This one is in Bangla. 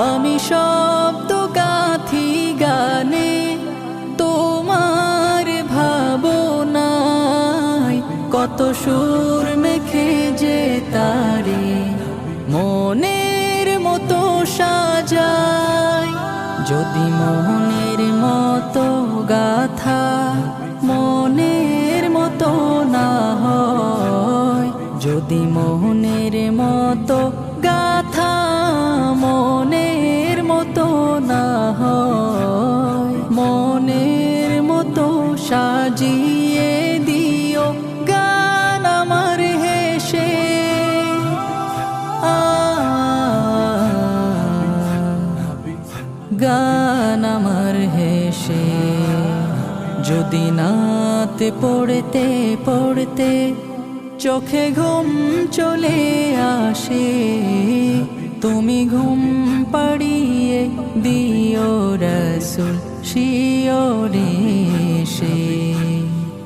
আমি শব্দ গাথি গানে তোমার ভাবনায়, কত সুর মেখে যে তারে মনের মতো সাজাই। যদি মনের মতো গাথা মনের মতো না হয়, যদি মনের মতো গাথা মনের মতো না হয়, মনের মতো সাজিয়ে দিও গান আমার হেসে। গান আমার হেসে। যদি নাতে পড়তে পড়তে চোখে ঘুম চলে আসে, তুমি ঘুম পাড়িয়ে দিও রাসূল শিয়রে।